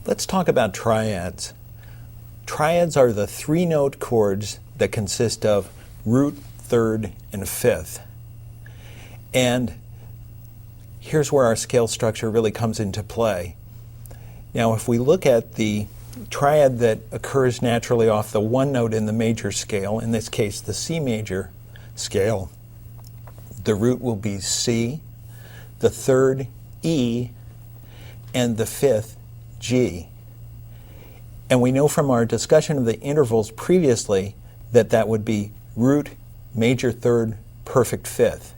Let's talk about triads. Triads are the three-note chords that consist of root, third, and fifth. And here's where our scale structure really comes into play. Now, if we look at the triad that occurs naturally off the one note in the major scale, in this case the C major scale, the root will be C, the third E, and the fifth G. And we know from our discussion of the intervals previously that that would be root, major third, perfect fifth.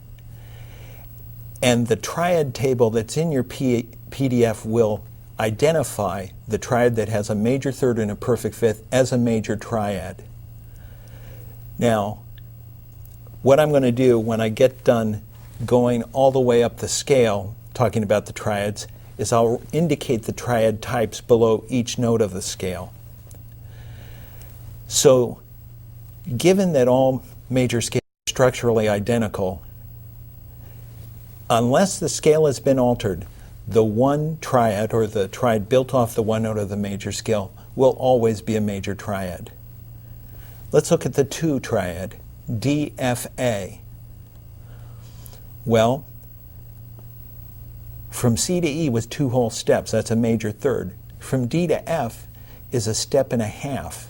And the triad table that's in your PDF will identify the triad that has a major third and a perfect fifth as a major triad. Now, what I'm going to do when I get done going all the way up the scale, talking about the triads, is I'll indicate the triad types below each note of the scale. So, given that all major scales are structurally identical, unless the scale has been altered, the one triad, or the triad built off the one note of the major scale, will always be a major triad. Let's look at the two triad, D, F, A. Well, from C to E was 2 whole steps. That's a major third. From D to F is a step and a half.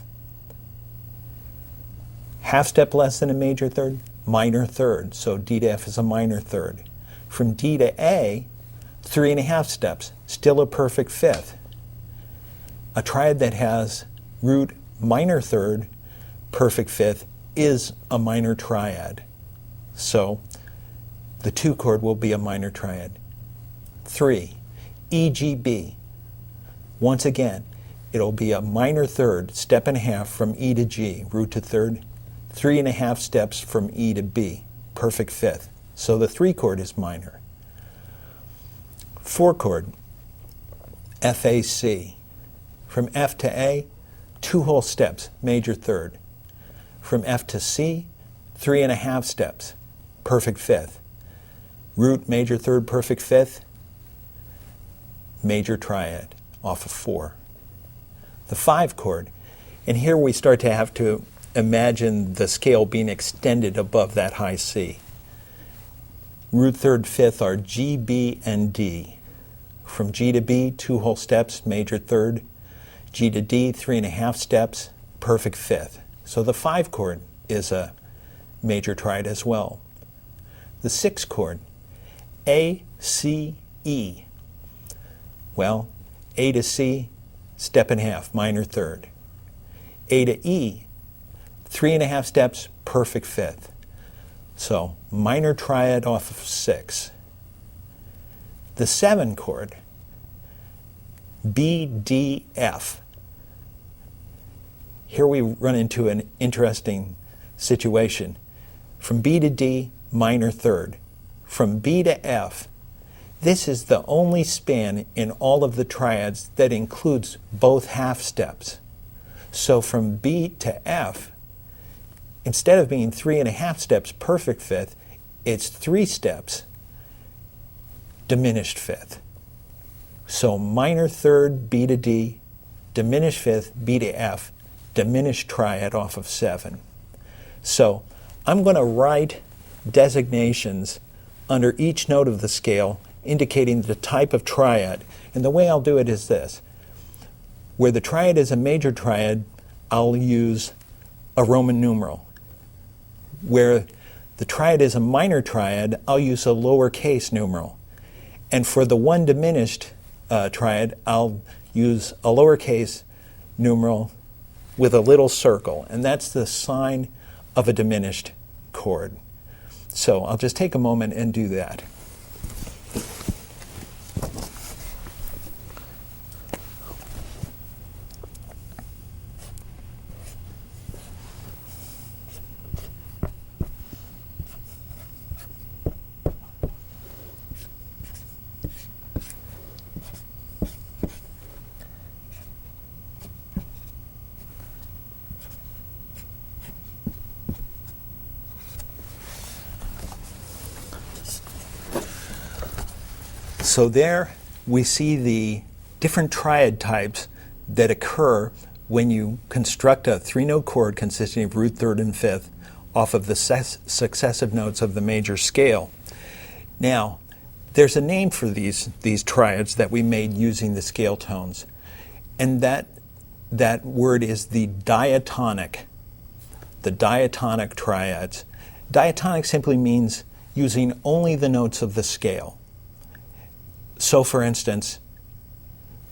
Half step less than a major third, minor third. So D to F is a minor third. From D to A, 3.5 steps, still a perfect fifth. A triad that has root, minor third, perfect fifth is a minor triad. So the 2 chord will be a minor triad. 3, E, G, B. Once again, it'll be a minor third, step and a half from E to G, root to third, 3.5 steps from E to B, perfect fifth. So the 3 chord is minor. 4 chord, F, A, C. From F to A, 2 whole steps, major third. From F to C, 3.5 steps, perfect fifth. Root, major third, perfect fifth, major triad off of 4. The 5 chord, and here we start to have to imagine the scale being extended above that high C. Root, third, fifth are G, B, and D. From G to B, 2 whole steps, major third. G to D, 3.5 steps, perfect fifth. So the 5 chord is a major triad as well. The 6 chord, A, C, E. Well, A to C, step and a half, minor third. A to E, 3.5 steps, perfect fifth. So minor triad off of 6. The 7 chord, B, D, F. Here we run into an interesting situation. From B to D, minor third. From B to F, this is the only span in all of the triads that includes both half steps. So from B to F, instead of being 3.5 steps perfect fifth, it's 3 steps diminished fifth. So minor third, B to D, diminished fifth, B to F, diminished triad off of 7. So I'm going to write designations under each note of the scale indicating the type of triad. And the way I'll do it is this. Where the triad is a major triad, I'll use a Roman numeral. Where the triad is a minor triad, I'll use a lowercase numeral. And for the one diminished triad, I'll use a lowercase numeral with a little circle. And that's the sign of a diminished chord. So I'll just take a moment and do that. So there we see the different triad types that occur when you construct a three-note chord consisting of root, third, and fifth off of the successive notes of the major scale. Now, there's a name for these triads that we made using the scale tones, and that word is the diatonic triads. Diatonic simply means using only the notes of the scale. So, for instance,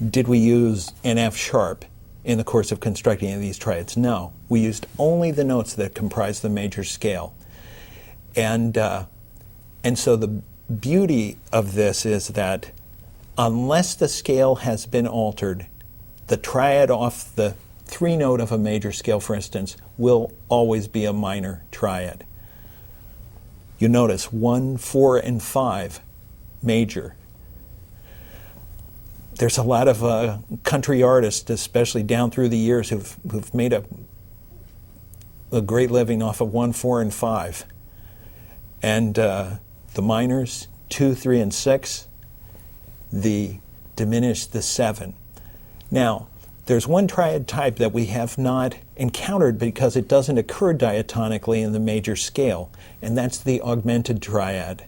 did we use an F sharp in the course of constructing these triads? No, we used only the notes that comprise the major scale. And so the beauty of this is that unless the scale has been altered, the triad off the three note of a major scale, for instance, will always be a minor triad. You notice 1, 4, and 5 major. There's a lot of country artists, especially down through the years, who've made a great living off of 1, 4, and 5. And the minors, 2, 3, and 6, the diminished, the 7. Now, there's one triad type that we have not encountered because it doesn't occur diatonically in the major scale, and that's the augmented triad.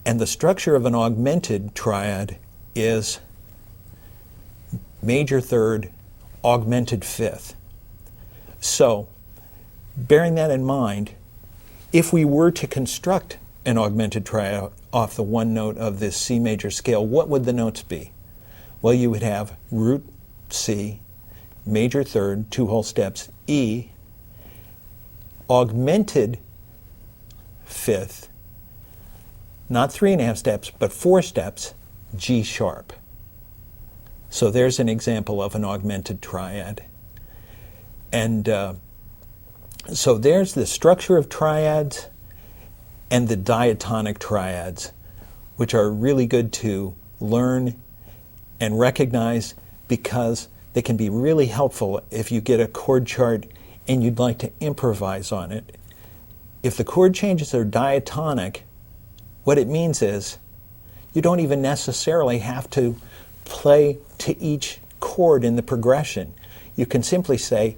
And the structure of an augmented triad is major third, augmented fifth. So, bearing that in mind, if we were to construct an augmented triad off the one note of this C major scale, what would the notes be? Well, you would have root C, major third, 2 whole steps, E, augmented fifth, not 3.5 steps, but 4 steps, G sharp. So there's an example of an augmented triad. And so there's the structure of triads and the diatonic triads, which are really good to learn and recognize because they can be really helpful if you get a chord chart and you'd like to improvise on it. If the chord changes are diatonic, what it means is you don't even necessarily have to play to each chord in the progression. You can simply say,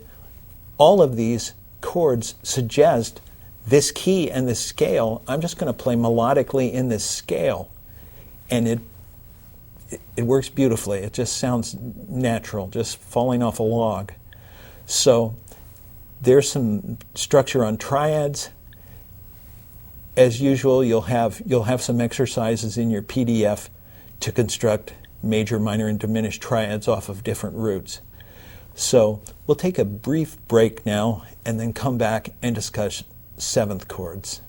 all of these chords suggest this key and this scale. I'm just going to play melodically in this scale. And it works beautifully. It just sounds natural, just falling off a log. So there's some structure on triads. As usual, you'll have some exercises in your PDF to construct major, minor, and diminished triads off of different roots. So we'll take a brief break now and then come back and discuss seventh chords.